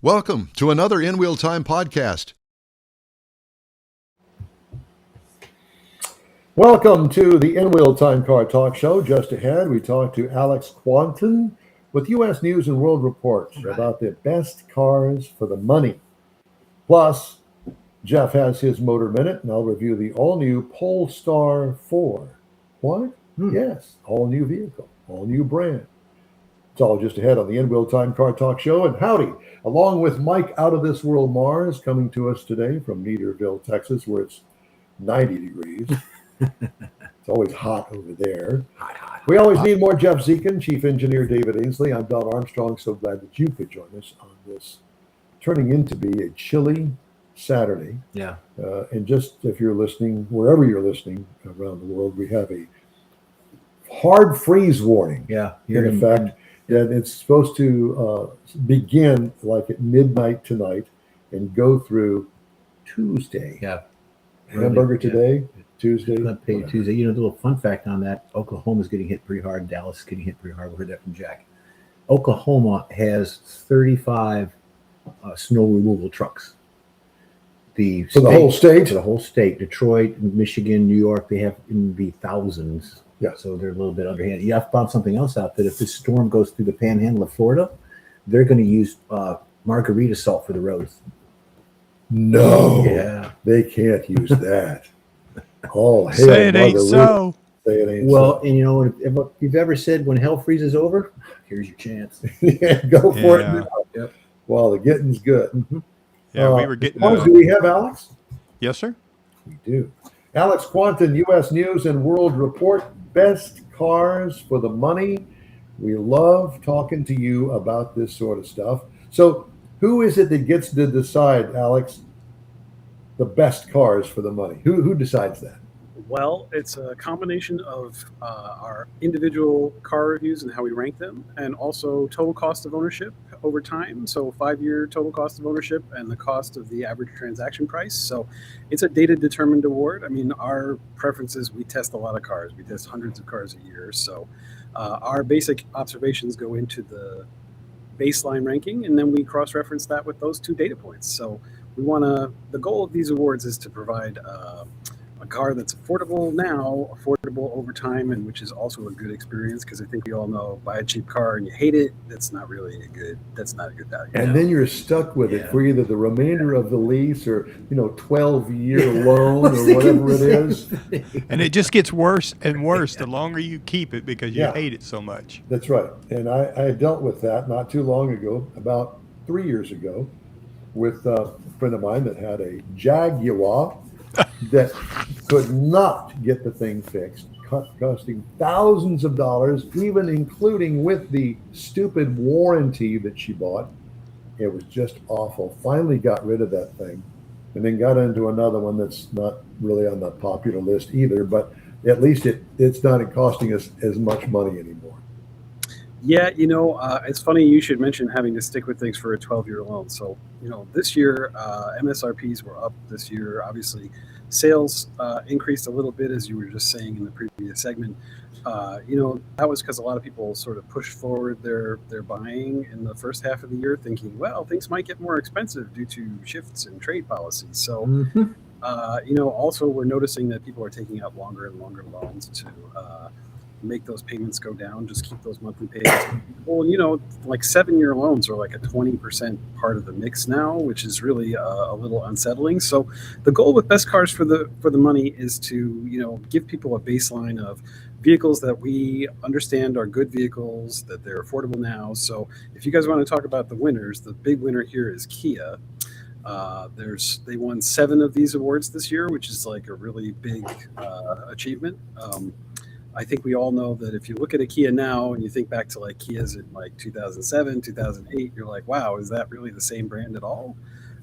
Welcome to another InWheelTime podcast. Welcome to the InWheelTime Car Talk Show. Just ahead, we talk to Alex Quanton with U.S. News and World Report about the best cars for the money. Plus, Jeff has his Motor Minute, and I'll review the all-new Polestar 4. What? Yes, all-new vehicle, all-new brand. It's all just ahead on the InWheelTime Car Talk Show. And howdy, along with Mike Out of This World Mars, coming to us today from Neederville, Texas, where it's 90 degrees. It's always hot over there. We always need more Jeff Zekin, Chief Engineer David Ainsley. I'm Don Armstrong. So glad that you could join us on this turning into be a chilly Saturday. Yeah. And just if you're listening, wherever you're listening around the world, we have a hard freeze warning. Yeah. In effect, and it's supposed to begin like at midnight tonight and go through Tuesday. Yeah. Hamburger today, Tuesday. Tuesday. You know, the little fun fact on that, Oklahoma's getting hit pretty hard. Dallas is getting hit pretty hard. We heard that from Jack. Oklahoma has 35 snow removal trucks. The whole state? For the whole state. Detroit, Michigan, New York, they have in the thousands. Yeah. So they're a little bit underhanded. Yeah, I found something else out that if this storm goes through the panhandle of Florida, they're going to use margarita salt for the roads. No. Yeah. They can't use that. Oh, hell. Say it ain't so. Say it ain't well, and you know, if you've ever said when hell freezes over, here's your chance. Yeah, go for it Yeah. now. Yep. Well, the getting's good. Mm-hmm. Yeah, we were getting. Do we have Alex? Yes, sir. We do. Alex Quanton, U.S. News and World Report. Best cars for the money. We love talking to you about this sort of stuff. So who is it that gets to decide, Alex, the best cars for the money? Who decides that? Well, it's a combination of our individual car reviews and how we rank them, and also total cost of ownership over time. So 5-year total cost of ownership and the cost of the average transaction price. So it's a data-determined award. I mean, our preferences, we test a lot of cars. We test hundreds of cars a year. So our basic observations go into the baseline ranking, and then we cross-reference that with those two data points. So we want to, the goal of these awards is to provide a car that's affordable now, affordable over time, and which is also a good experience, because I think we all know, buy a cheap car and you hate it, that's not a good value. And then you're stuck with it for either the remainder of the lease or 12-year loan or whatever it is. And it just gets worse and worse the longer you keep it because you hate it so much. That's right. And I dealt with that not too long ago, about 3 years ago, with a friend of mine that had a Jaguar that could not get the thing fixed, costing thousands of dollars, even including with the stupid warranty that she bought. It was just awful. Finally got rid of that thing and then got into another one that's not really on the popular list either, but at least it's not costing us as much money anymore. Yeah, it's funny you should mention having to stick with things for a 12-year loan. So, this year, MSRPs were up this year. Obviously, sales increased a little bit, as you were just saying in the previous segment. That was because a lot of people sort of pushed forward their buying in the first half of the year, thinking, well, things might get more expensive due to shifts in trade policies. So, also we're noticing that people are taking out longer and longer loans to make those payments go down, just keep those monthly payments. Well, like 7-year loans are like a 20% part of the mix now, which is really a little unsettling. So the goal with best cars for the money is to, give people a baseline of vehicles that we understand are good vehicles, that they're affordable now. So if you guys want to talk about the winners, the big winner here is Kia. They won 7 of these awards this year, which is like a really big achievement. I think we all know that if you look at a Kia now and you think back to like Kias in like 2007, 2008, you're like, wow, is that really the same brand at all?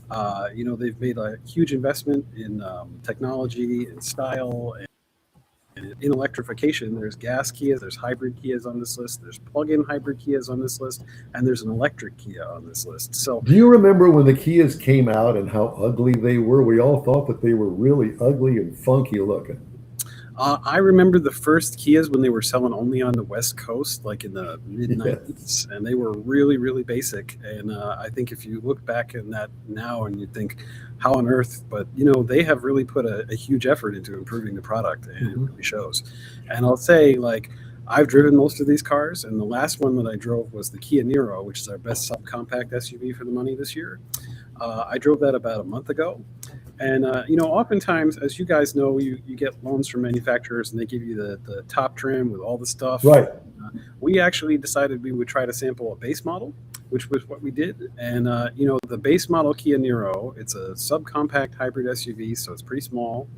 They've made a huge investment in technology and style and in electrification. There's gas Kias, there's hybrid Kias on this list, there's plug-in hybrid Kias on this list, and there's an electric Kia on this list. So, do you remember when the Kias came out and how ugly they were? We all thought that they were really ugly and funky looking. I remember the first Kias when they were selling only on the West Coast, like in the mid Yes. 90s, and they were really, really basic. And I think if you look back in that now and you think, how on earth? But they have really put a huge effort into improving the product, and it really shows. And I'll say, like, I've driven most of these cars, and the last one that I drove was the Kia Niro, which is our best subcompact SUV for the money this year. I drove that about a month ago. And oftentimes, as you guys know, you get loans from manufacturers, and they give you the top trim with all the stuff. Right. We actually decided we would try to sample a base model, which was what we did. And the base model Kia Niro, it's a subcompact hybrid SUV, so it's pretty small.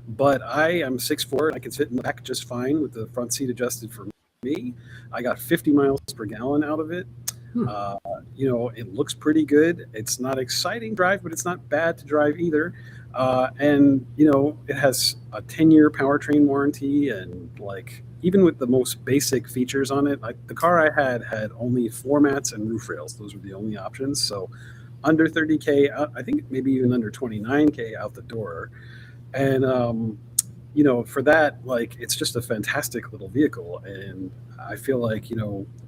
But I am 6'4". I can fit in the back just fine with the front seat adjusted for me. I got 50 miles per gallon out of it. It looks pretty good. It's not exciting drive, but it's not bad to drive either. And it has a 10-year powertrain warranty, and like even with the most basic features on it, like the car I had only floor mats and roof rails. Those were the only options. So under 30K, I think maybe even under 29K out the door. And for that, like, it's just a fantastic little vehicle. And I feel like,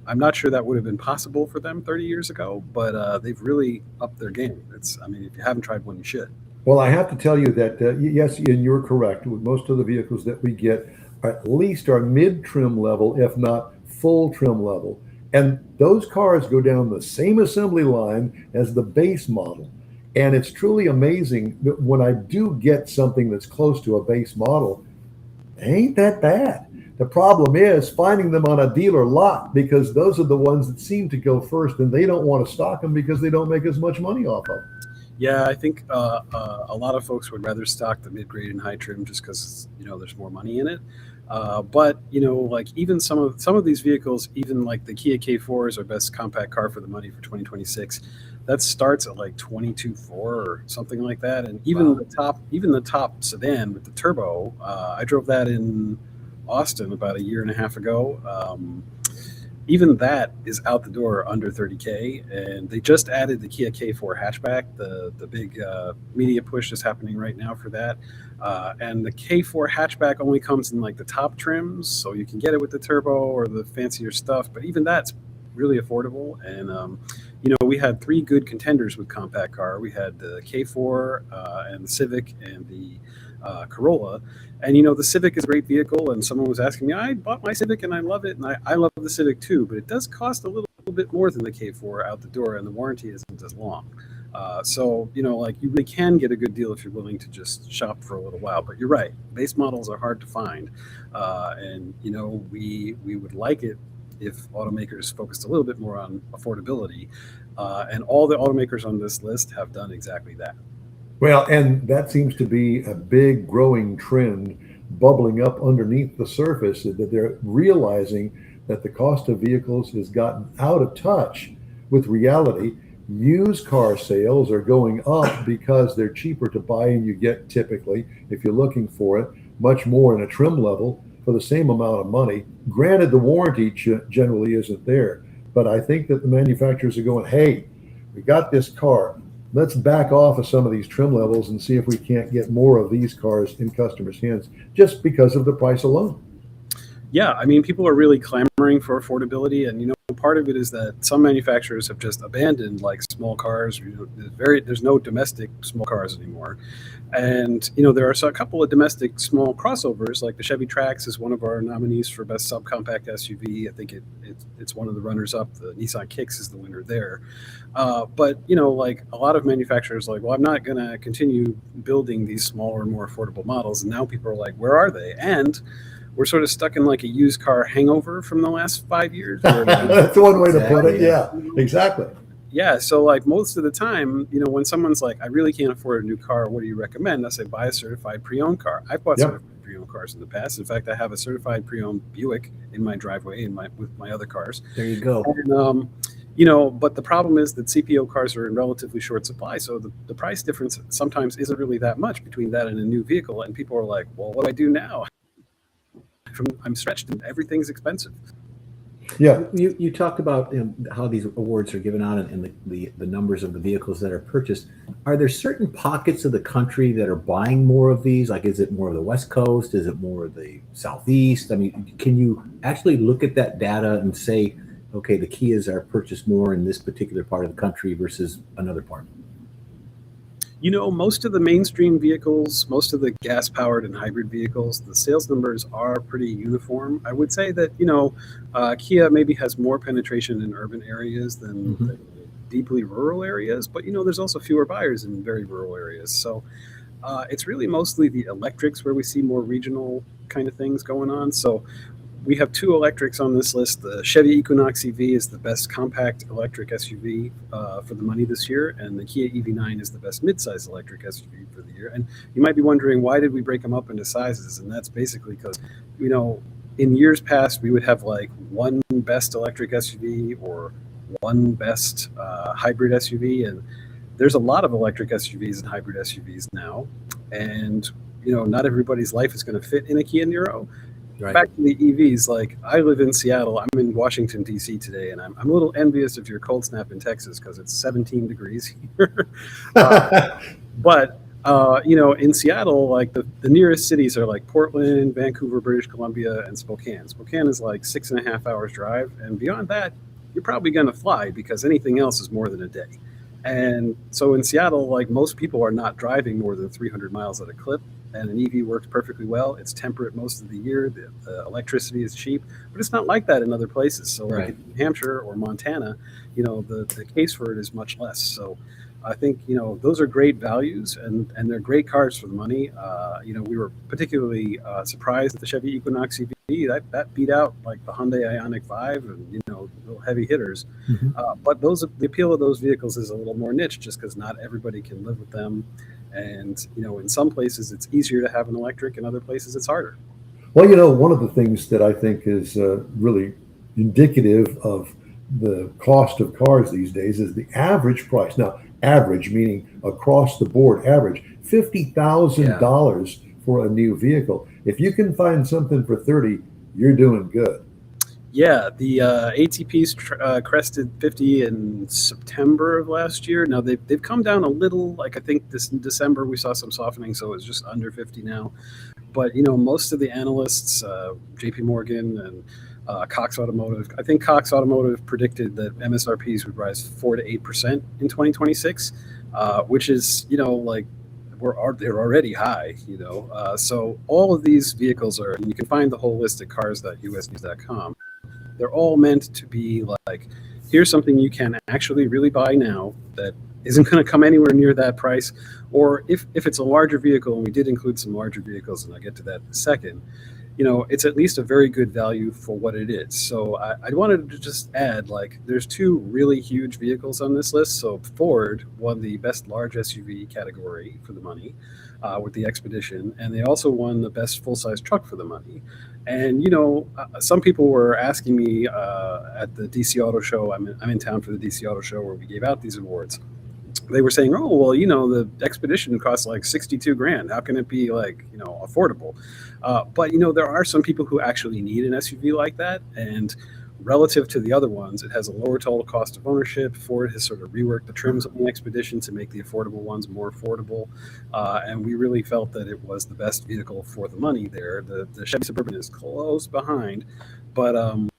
I'm not sure that would have been possible for them 30 years ago, but they've really upped their game. If you haven't tried one, you should. Well, I have to tell you that, yes, and you're correct. With most of the vehicles that we get, at least are mid-trim level, if not full trim level. And those cars go down the same assembly line as the base model. And it's truly amazing that when I do get something that's close to a base model, it ain't that bad. The problem is finding them on a dealer lot, because those are the ones that seem to go first, and they don't want to stock them because they don't make as much money off of them. Yeah, I think a lot of folks would rather stock the mid-grade and high trim just because there's more money in it. But like even some of these vehicles, even like the Kia K4 is our best compact car for the money for 2026. That starts at like 22.4 or something like that. And even the top sedan with the turbo, I drove that in Austin about a year and a half ago. Even that is out the door under 30K, and they just added the Kia K4 hatchback. The big media push is happening right now for that. And the K4 hatchback only comes in like the top trims, so you can get it with the turbo or the fancier stuff. But even that's really affordable. And we had three good contenders with compact car. We had the K4 and the Civic and the Corolla. And the Civic is a great vehicle, and someone was asking me, I bought my Civic and I love it, and I love the Civic too, but it does cost a little bit more than the K4 out the door, and the warranty isn't as long. So like, you really can get a good deal if you're willing to just shop for a little while. But you're right, base models are hard to find, and we would like it if automakers focused a little bit more on affordability, and all the automakers on this list have done exactly that. Well, and that seems to be a big growing trend bubbling up underneath the surface, that they're realizing that the cost of vehicles has gotten out of touch with reality. Used car sales are going up because they're cheaper to buy, and you get typically, if you're looking for it, much more in a trim level for the same amount of money. Granted, the warranty generally isn't there, but I think that the manufacturers are going, hey, we got this car. Let's back off of some of these trim levels and see if we can't get more of these cars in customers' hands just because of the price alone. Yeah, I mean, people are really clamoring for affordability, and part of it is that some manufacturers have just abandoned like small cars. There's no domestic small cars anymore, and there are a couple of domestic small crossovers, like the Chevy Trax is one of our nominees for best subcompact SUV. I think it's one of the runners up. The Nissan Kicks is the winner there. But like a lot of manufacturers, like, well, I'm not going to continue building these smaller, more affordable models, and now people are like, where are they? And we're sort of stuck in like a used car hangover from the last 5 years. That's one way to put it. Yeah, exactly. Yeah. So like most of the time, when someone's like, I really can't afford a new car, what do you recommend? I say, buy a certified pre-owned car. I've bought certified pre-owned cars in the past. In fact, I have a certified pre-owned Buick in my driveway with my other cars. There you go. And, but the problem is that CPO cars are in relatively short supply. So the price difference sometimes isn't really that much between that and a new vehicle. And people are like, well, what do I do now? I'm stretched and everything's expensive. Yeah. You talked about how these awards are given out and the numbers of the vehicles that are purchased. Are there certain pockets of the country that are buying more of these? Like, is it more of the West Coast? Is it more of the Southeast? I mean, can you actually look at that data and say, okay, the Kias are purchased more in this particular part of the country versus another part? You know, most of the mainstream vehicles, most of the gas-powered and hybrid vehicles, the sales numbers are pretty uniform. I would say that, Kia maybe has more penetration in urban areas than deeply rural areas, but, there's also fewer buyers in very rural areas. So it's really mostly the electrics where we see more regional kind of things going on. So we have two electrics on this list. The Chevy Equinox EV is the best compact electric SUV for the money this year, and the Kia EV9 is the best midsize electric SUV for the year. And you might be wondering, why did we break them up into sizes? And that's basically because, in years past, we would have like one best electric SUV or one best hybrid SUV, and there's a lot of electric SUVs and hybrid SUVs now, and not everybody's life is going to fit in a Kia Niro. Right. Back to the EVs, like I live in Seattle. I'm in Washington, D.C. today, and I'm a little envious of your cold snap in Texas because it's 17 degrees here. But in Seattle, like the nearest cities are like Portland, Vancouver, British Columbia, and Spokane. Spokane is like 6.5 hours drive, and beyond that, you're probably going to fly because anything else is more than a day. And so in Seattle, like most people are not driving more than 300 miles at a clip. And an EV works perfectly well. It's temperate most of the year. The electricity is cheap, but it's not like that in other places. So like in New Hampshire or Montana, the case for it is much less. So I think, those are great values and they're great cars for the money. We were particularly surprised at the Chevy Equinox EV. That beat out like the Hyundai Ioniq 5 and, little heavy hitters. But the appeal of those vehicles is a little more niche just because not everybody can live with them. And, in some places it's easier to have an electric, in other places it's harder. Well, one of the things that I think is really indicative of the cost of cars these days is the average price. Now, average meaning across the board average, $50,000 for a new vehicle. If you can find something for 30, you're doing good. Yeah, the ATPs crested 50 in September of last year. Now they've come down a little. Like I think this in December we saw some softening, so it's just under 50 now. But most of the analysts, J.P. Morgan and Cox Automotive, I think Cox Automotive predicted that MSRPs would rise 4 to 8% in 2026, which is like they're already high. So all of these vehicles are, and you can find the whole list at cars.usnews.com. They're all meant to be like, here's something you can actually really buy now that isn't going to come anywhere near that price. Or if it's a larger vehicle, and we did include some larger vehicles, and I'll get to that in a second, it's at least a very good value for what it is. So I wanted to just add, like, there's two really huge vehicles on this list. So Ford won the best large SUV category for the money with the Expedition, and they also won the best full-size truck for the money. And, some people were asking me at the DC Auto Show, I'm in town for the DC Auto Show where we gave out these awards. They were saying, oh, well, the Expedition costs like 62 grand. How can it be like, affordable? But, there are some people who actually need an SUV like that. And relative to the other ones, it has a lower total cost of ownership. Ford has sort of reworked the trims on the Expedition to make the affordable ones more affordable. And we really felt that it was the best vehicle for the money there. The Chevy Suburban is close behind, but and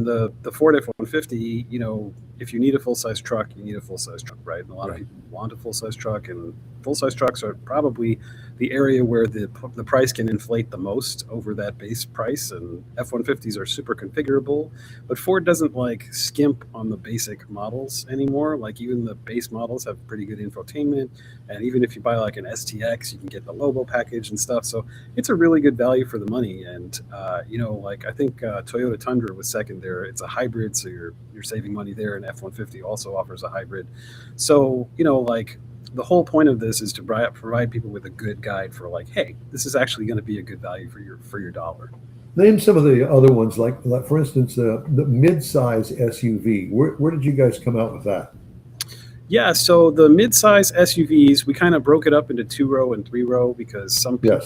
the Ford F-150, if you need a full-size truck, you need a full-size truck, right? And a lot of people want a full-size truck, and full-size trucks are probably the area where the price can inflate the most over that base price. And F-150s are super configurable, but Ford doesn't like skimp on the basic models anymore. Like even the base models have pretty good infotainment, and even if you buy like an STX, you can get the Lobo package and stuff. So it's a really good value for the money. And I think Toyota Tundra was second there. It's a hybrid, so you're saving money there, and F-150 also offers a hybrid. So the whole point of this is to provide people with a good guide for like, hey, this is actually going to be a good value for your dollar. Name some of the other ones, like for instance, the mid-size SUV. Where did you guys come out with that? Yeah, so the mid-size SUVs, we kind of broke it up into 2-row and 3-row because some people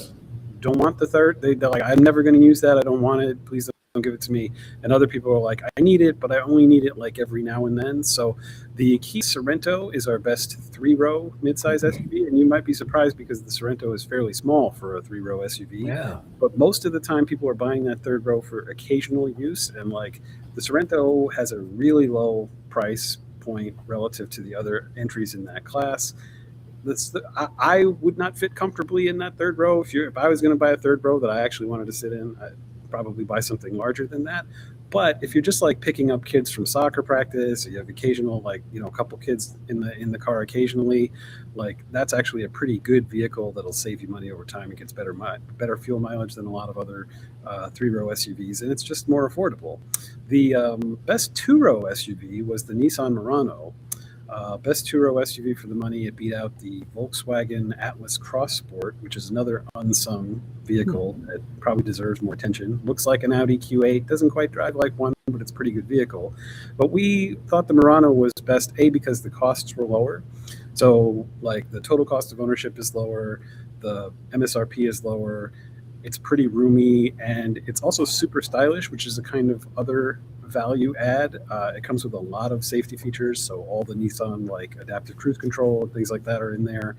don't want the third. They're like, I'm never going to use that. I don't want it. Please give it to me. And other people are like, I need it, but I only need it like every now and then. So the Kia Sorento is our best 3-row midsize SUV, and you might be surprised because the Sorento is fairly small for a 3-row SUV. Yeah. But most of the time, people are buying that 3rd row for occasional use, and like the Sorento has a really low price point relative to the other entries in that class. I would not fit comfortably in that 3rd row. If I was going to buy a 3rd row that I actually wanted to sit in, I'd probably buy something larger than that. But if you're just like picking up kids from soccer practice, or you have occasional, like, a couple kids in the car occasionally, like that's actually a pretty good vehicle that'll save you money over time. It gets better fuel mileage than a lot of other 3-row SUVs, and it's just more affordable. The best 2-row SUV was the Nissan Murano. Best 2-row SUV for the money. It beat out the Volkswagen Atlas Cross Sport, which is another unsung vehicle that probably deserves more attention. Looks like an Audi Q8, doesn't quite drive like one, but it's a pretty good vehicle. But we thought the Murano was best, because the costs were lower. So like the total cost of ownership is lower, the MSRP is lower, it's pretty roomy, and it's also super stylish, which is a kind of other value add. It comes with a lot of safety features, so all the Nissan like adaptive cruise control and things like that are in there,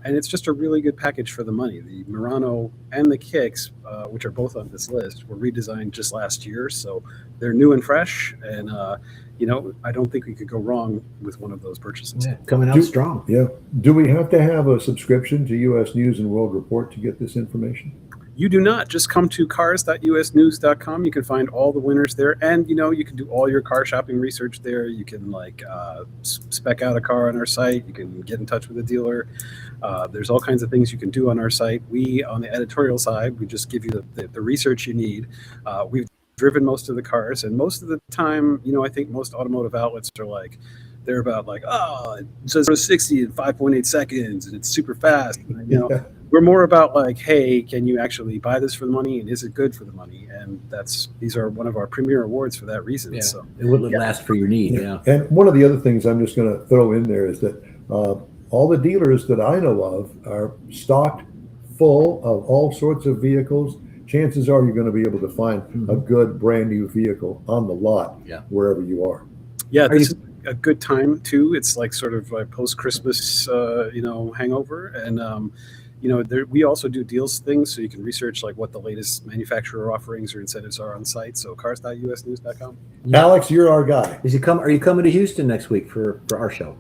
and it's just a really good package for the money. The Murano and the Kicks, which are both on this list, were redesigned just last year, so they're new and fresh, and I don't think we could go wrong with one of those purchases. Yeah, coming out strong. Yeah. Do we have to have a subscription to U.S. News and World Report to get this information? You do not. Just come to cars.usnews.com. You can find all the winners there, and you can do all your car shopping research there. You can spec out a car on our site. You can get in touch with a dealer. There's all kinds of things you can do on our site. We, on the editorial side, we just give you the research you need. We've driven most of the cars, and most of the time, I think most automotive outlets are like, they're about like, it says 60 in 5.8 seconds, and it's super fast. We're more about like, hey, can you actually buy this for the money, and is it good for the money? And these are one of our premier awards for that reason. Yeah. So it would last for your need. Yeah. And one of the other things I'm just going to throw in there is that all the dealers that I know of are stocked full of all sorts of vehicles. Chances are you're going to be able to find a good brand new vehicle on the lot wherever you are. Yeah, this is a good time too. It's like sort of like post-Christmas, hangover, and we also do deals things, so you can research like what the latest manufacturer offerings or incentives are on site. So cars.usnews.com. Alex, you're our guy. Are you coming to Houston next week for our show?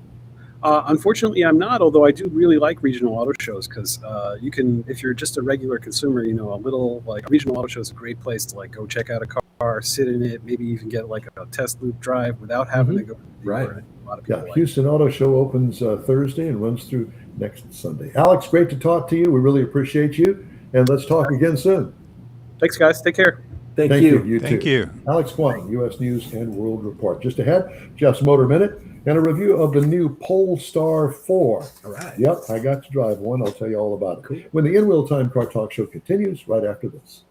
Unfortunately, I'm not, although I do really like regional auto shows, because you can, if you're just a regular consumer, a regional auto show is a great place to like go check out a car, sit in it, maybe even get like a test loop drive without having to go to the dealer. Right. A lot of people Houston Auto Show opens Thursday and runs through next Sunday. Alex, great to talk to you. We really appreciate you, and let's talk again soon. Thanks, guys. Take care. Thank you. You Thank too. you. Alex Quanten, U.S. News and World Report. Just ahead, Jeff's Motor Minute and a review of the new Polestar 4. All right. Yep, I got to drive one. I'll tell you all about it. Cool. When the InWheelTime Car Talk Show continues right after this.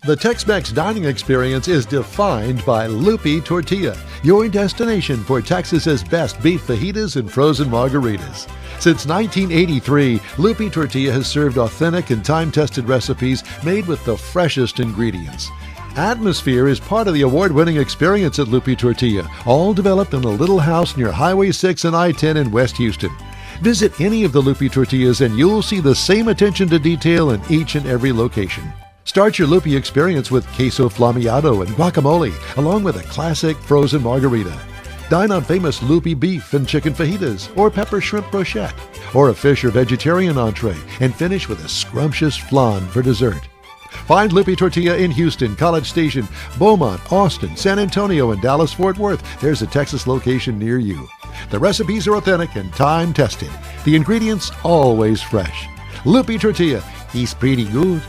The Tex-Mex dining experience is defined by Lupi Tortilla, your destination for Texas's best beef fajitas and frozen margaritas. Since 1983, Lupi Tortilla has served authentic and time-tested recipes made with the freshest ingredients. Atmosphere is part of the award-winning experience at Lupi Tortilla, all developed in a little house near Highway 6 and I-10 in West Houston. Visit any of the Lupi Tortillas and you'll see the same attention to detail in each and every location. Start your Lupi experience with queso flammeado and guacamole, along with a classic frozen margarita. Dine on famous Lupi beef and chicken fajitas, or pepper shrimp brochette, or a fish or vegetarian entree, and finish with a scrumptious flan for dessert. Find Lupi Tortilla in Houston, College Station, Beaumont, Austin, San Antonio, and Dallas-Fort Worth. There's a Texas location near you. The recipes are authentic and time-tested. The ingredients always fresh. Lupi Tortilla, he's pretty good.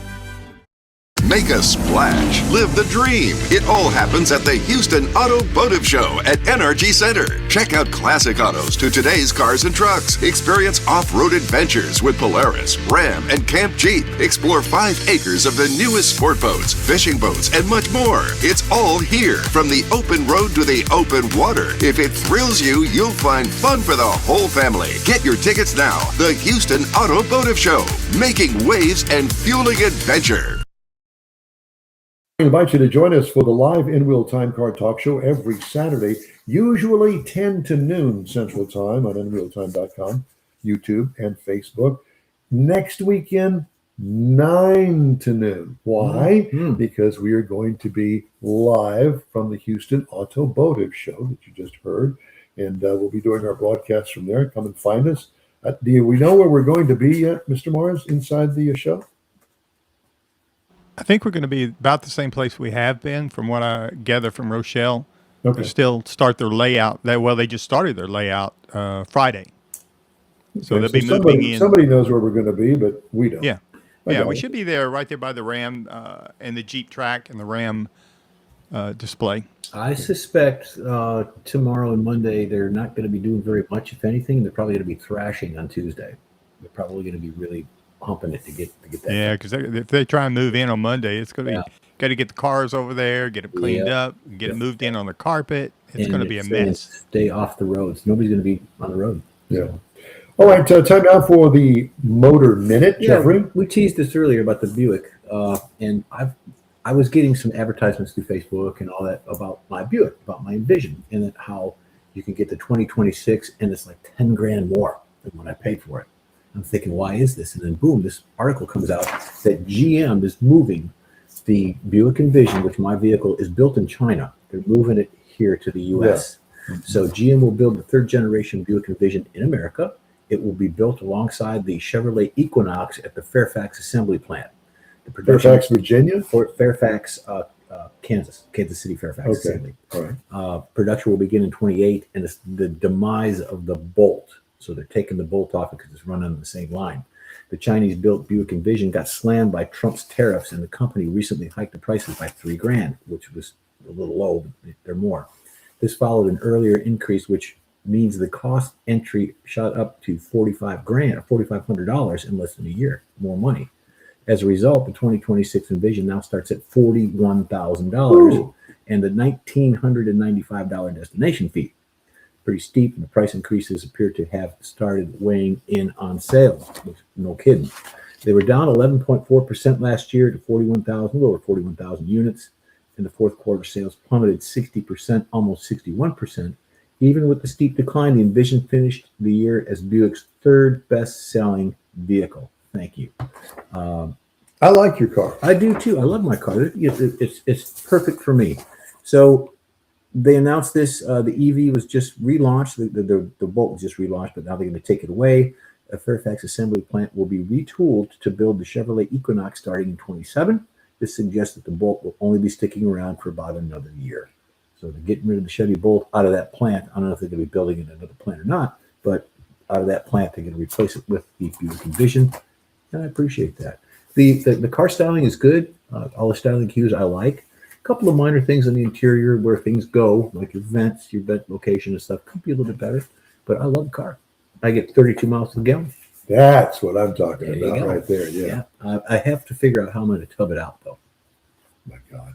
Make a splash. Live the dream. It all happens at the Houston Automotive Show at NRG Center. Check out classic autos to today's cars and trucks. Experience off-road adventures with Polaris, Ram, and Camp Jeep. Explore 5 acres of the newest sport boats, fishing boats, and much more. It's all here, from the open road to the open water. If it thrills you, you'll find fun for the whole family. Get your tickets now. The Houston Automotive Show, making waves and fueling adventure. I invite you to join us for the live InWheelTime Car Talk Show every Saturday, usually 10 to noon Central Time on InWheelTime.com, YouTube, and Facebook. Next weekend, 9 to noon. Why? Because we are going to be live from the Houston Automotive Show that you just heard, and we'll be doing our broadcast from there. Come and find us. Do we know where we're going to be yet, Mr. Morris, inside the show? I think we're going to be about the same place we have been, from what I gather from Rochelle. Okay. They still start their layout. They just started their layout Friday. So they'll be moving in. Somebody knows where we're going to be, but we don't. Yeah. We should be there, right there by the Ram and the Jeep track and the Ram display. I suspect tomorrow and Monday they're not going to be doing very much, if anything. They're probably going to be thrashing on Tuesday. They're probably going to be really humping it to get that. Yeah, because if they try and move in on Monday, it's going to be got to get the cars over there, get them cleaned up, get it moved in on the carpet. It's going to be a mess. Stay off the roads. Nobody's going to be on the road. Yeah. All right, time now for the Motor Minute, Jeffrey. We teased this earlier about the Buick, and I was getting some advertisements through Facebook and all that about my Buick, about my Envision, and how you can get the 2026 and it's like 10 grand more than what I paid for it. I'm thinking, why is this? And then boom, this article comes out that GM is moving the Buick Envision, which my vehicle is built in China. They're moving it here to the U.S. Yeah. So GM will build the third generation Buick Envision in America. It will be built alongside the Chevrolet Equinox at the Fairfax Assembly Plant. Fairfax, Virginia? Fairfax, Kansas City Fairfax Assembly. All right. Production will begin in 28, and it's the demise of the Bolt. So they're taking the Bolt off because it's running on the same line. The Chinese-built Buick Envision got slammed by Trump's tariffs, and the company recently hiked the prices by $3 grand, which was a little low, but they're more. This followed an earlier increase, which means the cost entry shot up to $4,500 in less than a year, more money. As a result, the 2026 Envision now starts at $41,000 and the $1,995 destination fee. Pretty steep, and the price increases appear to have started weighing in on sales. No kidding. They were down 11.4% last year to 41,000, over 41,000 units. In the fourth quarter, sales plummeted 60%, almost 61%. Even with the steep decline, the Envision finished the year as Buick's third best-selling vehicle. Thank you. I like your car. I do too. I love my car. It's perfect for me. So they announced this. The EV was just relaunched. The Bolt was just relaunched, but now they're going to take it away. A Fairfax assembly plant will be retooled to build the Chevrolet Equinox starting in 27. This suggests that the Bolt will only be sticking around for about another year. So they're getting rid of the Chevy Bolt out of that plant. I don't know if they're going to be building it in another plant or not, but out of that plant, they're going to replace it with the Buick Envision, and I appreciate that. The car styling is good. All the styling cues I like. A couple of minor things on the interior where things go, like your vents, your vent location and stuff, could be a little bit better, but I love the car. I get 32 miles to the gallon. That's what I'm talking about right there. Yeah. I have to figure out how I'm going to tub it out, though. My God.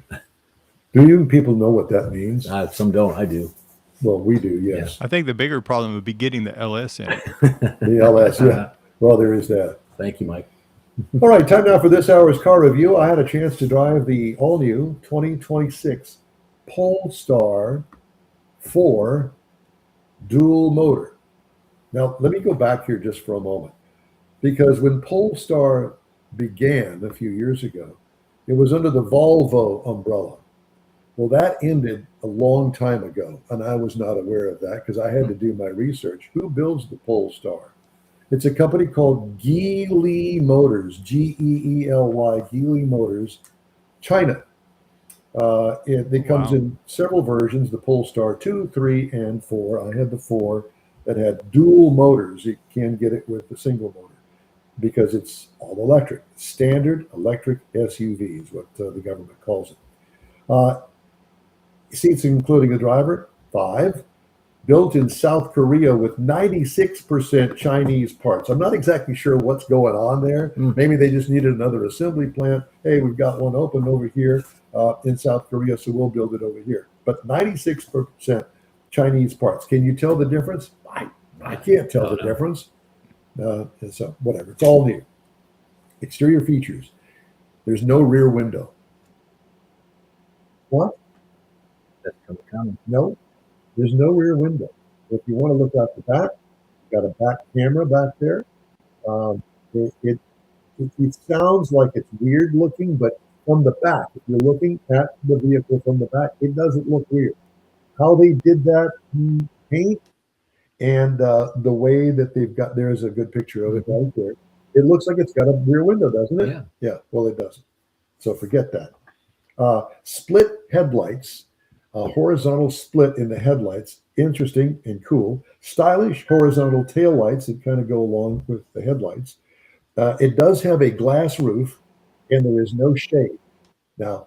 Do you people know what that means? Some don't. I do. Well, we do, yes. I think the bigger problem would be getting the LS in. The LS, yeah. Well, there is that. Thank you, Mike. All right, time now for this hour's car review. I had a chance to drive the all-new 2026 Polestar 4 dual motor. Now, let me go back here just for a moment, because when Polestar began a few years ago, it was under the Volvo umbrella. Well, that ended a long time ago, and I was not aware of that because I had to do my research. Who builds the Polestar? It's a company called Geely Motors, Geely, Geely Motors, China. It comes in several versions, the Polestar 2, 3, and 4. I had the 4 that had dual motors. You can get it with the single motor because it's all electric. Standard electric SUV is what the government calls it. Seats including a driver, 5. Built in South Korea with 96% Chinese parts. I'm not exactly sure what's going on there. Maybe they just needed another assembly plant. Hey, we've got one open over here in South Korea, so we'll build it over here. But 96% Chinese parts. Can you tell the difference? I can't tell the difference. So whatever, it's all new. Exterior features. There's no rear window. What? That's coming. No, there's no rear window. If you want to look out the back, got a back camera back there. Um, it, it, it sounds like it's weird looking, but from the back, if you're looking at the vehicle from the back, it doesn't look weird. How they did that paint and the way that they've got, there's a good picture of it right there. It looks like it's got a rear window, doesn't it? Yeah. Yeah. Well, it doesn't. So forget that. Split headlights, horizontal split in the headlights. Interesting and cool. Stylish horizontal tail lights that kind of go along with the headlights. It does have a glass roof and there is no shade. Now,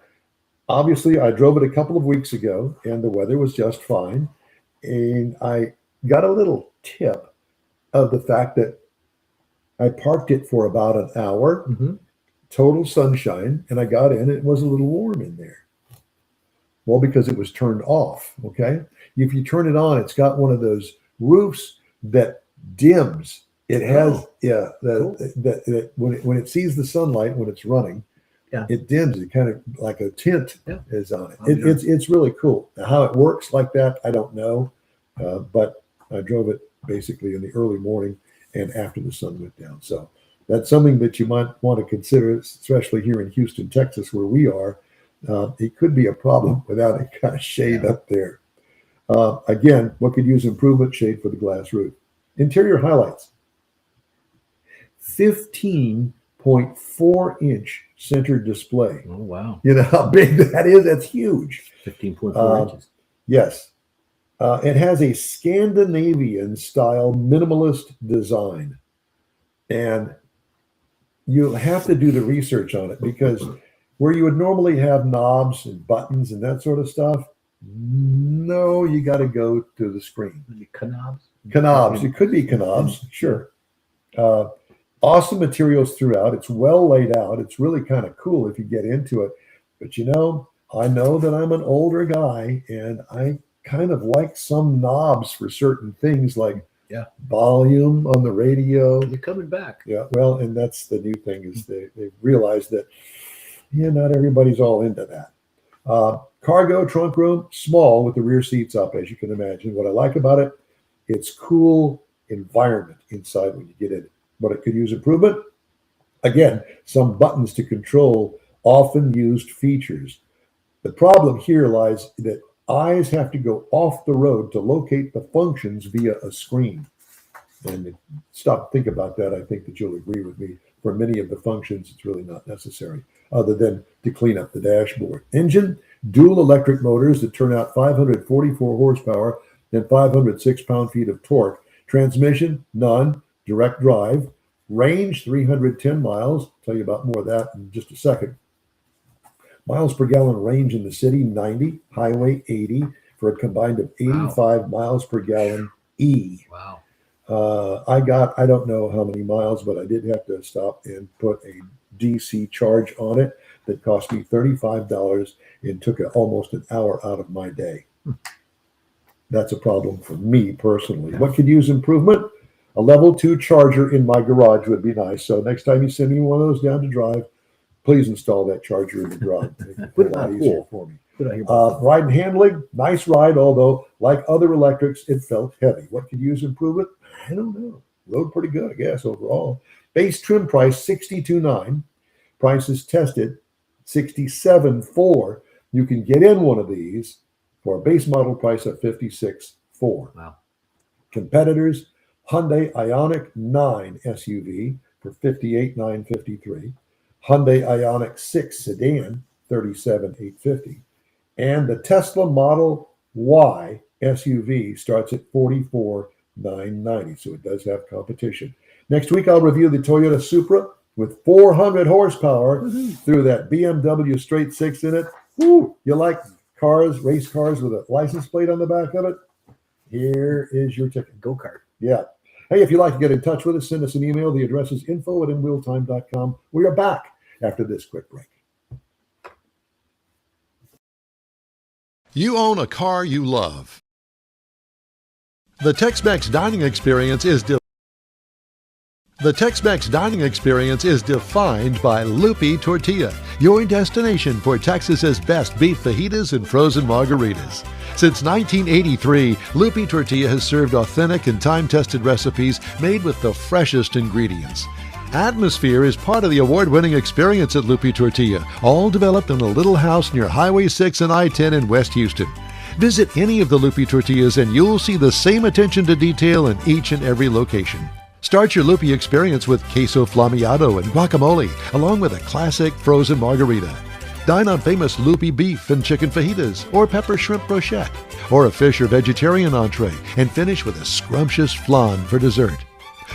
obviously, I drove it a couple of weeks ago and the weather was just fine. And I got a little tip of the fact that I parked it for about an hour, total sunshine, and I got in, it was a little warm in there. Well, because it was turned off, okay? If you turn it on, it's got one of those roofs that dims. It has, that when it sees the sunlight, when it's running, it dims. It kind of like a tint is on it. It's really cool. Now, how it works like that, I don't know, but I drove it basically in the early morning and after the sun went down. So that's something that you might want to consider, especially here in Houston, Texas, where we are. It could be a problem without a kind of shade up there. Again, what could use improvement? Shade for the glass roof. Interior highlights. 15.4-inch center display. Oh, wow. You know how big that is? That's huge. 15.4 inches. Yes. It has a Scandinavian style minimalist design. And you'll have to do the research on it because where you would normally have knobs and buttons and that sort of stuff, no, you got to go to the screen. Knobs? Knobs. It could be knobs, sure. Awesome materials throughout. It's well laid out. It's really kind of cool if you get into it. But you know, I know that I'm an older guy and I kind of like some knobs for certain things like volume on the radio. You're coming back. Yeah, well, and that's the new thing is they realized that, not everybody's all into that. Cargo trunk room, small with the rear seats up, as you can imagine. What I like about it, it's cool environment inside when you get in it. But it could use improvement. Again, some buttons to control often used features. The problem here lies that eyes have to go off the road to locate the functions via a screen. And stop, think about that. I think that you'll agree with me. For many of the functions, it's really not necessary other than to clean up the dashboard. Engine, dual electric motors that turn out 544 horsepower and 506 pound-feet of torque. Transmission, none. Direct drive. Range, 310 miles. Tell you about more of that in just a second. Miles per gallon range in the city, 90. Highway, 80. For a combined of 85 miles per gallon E. Wow. I don't know how many miles, but I did have to stop and put a DC charge on it that cost me $35 and took almost an hour out of my day. That's a problem for me personally. What could use improvement? A level 2 charger in my garage would be nice. So next time you send me one of those down to drive, please install that charger in the garage. Make it a lot easier for me. Ride and handling, nice ride, although like other electrics, it felt heavy. What could use improvement? I don't know. Rode pretty good, I guess, overall. Base trim price, $62,900. Prices tested, $67,400. You can get in one of these for a base model price of $56,400. Wow. Competitors, Hyundai Ioniq 9 SUV for $58,953. Hyundai Ioniq 6 sedan, $37,850. And the Tesla Model Y SUV starts at $44,990. So it does have competition. Next week, I'll review the Toyota Supra with 400 horsepower through that BMW straight six in it. Woo! You like cars, race cars with a license plate on the back of it? Here is your ticket. Go-kart. Yeah. Hey, if you'd like to get in touch with us, send us an email. The address is info@InWheelTime.com. We are back after this quick break. You own a car you love. The Tex-Mex dining experience is The Tex-Mex dining experience is defined by Lupi Tortilla, your destination for Texas's best beef fajitas and frozen margaritas. Since 1983, Lupi Tortilla has served authentic and time-tested recipes made with the freshest ingredients. Atmosphere is part of the award-winning experience at Lupi Tortilla, all developed in a little house near Highway 6 and I-10 in West Houston. Visit any of the Lupi Tortillas and you'll see the same attention to detail in each and every location. Start your Lupi experience with queso flammeado and guacamole, along with a classic frozen margarita. Dine on famous Lupi beef and chicken fajitas, or pepper shrimp brochette, or a fish or vegetarian entree, and finish with a scrumptious flan for dessert.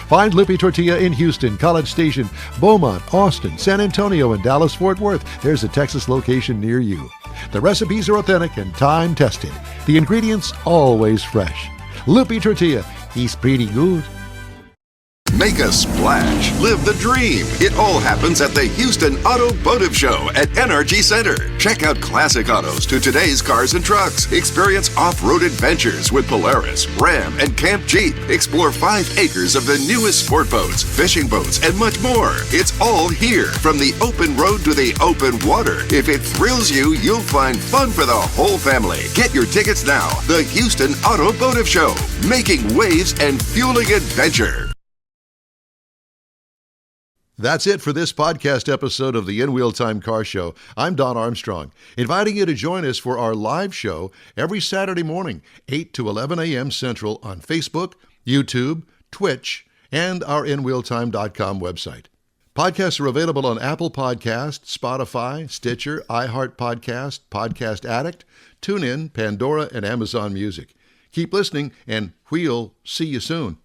Find Lupi Tortilla in Houston, College Station, Beaumont, Austin, San Antonio, and Dallas-Fort Worth. There's a Texas location near you. The recipes are authentic and time-tested. The ingredients always fresh. Lupi Tortilla, he's pretty good. Make a splash. Live the dream. It all happens at the Houston Automotive Show at NRG Center. Check out classic autos to today's cars and trucks. Experience off-road adventures with Polaris, Ram, and Camp Jeep. Explore 5 acres of the newest sport boats, fishing boats, and much more. It's all here, from the open road to the open water. If it thrills you, you'll find fun for the whole family. Get your tickets now. The Houston Automotive Show, making waves and fueling adventure. That's it for this podcast episode of the InWheelTime Car Show. I'm Don Armstrong, inviting you to join us for our live show every Saturday morning, 8 to 11 a.m. Central on Facebook, YouTube, Twitch, and our InWheelTime.com website. Podcasts are available on Apple Podcasts, Spotify, Stitcher, iHeart Podcast, Podcast Addict, TuneIn, Pandora, and Amazon Music. Keep listening, and we'll see you soon.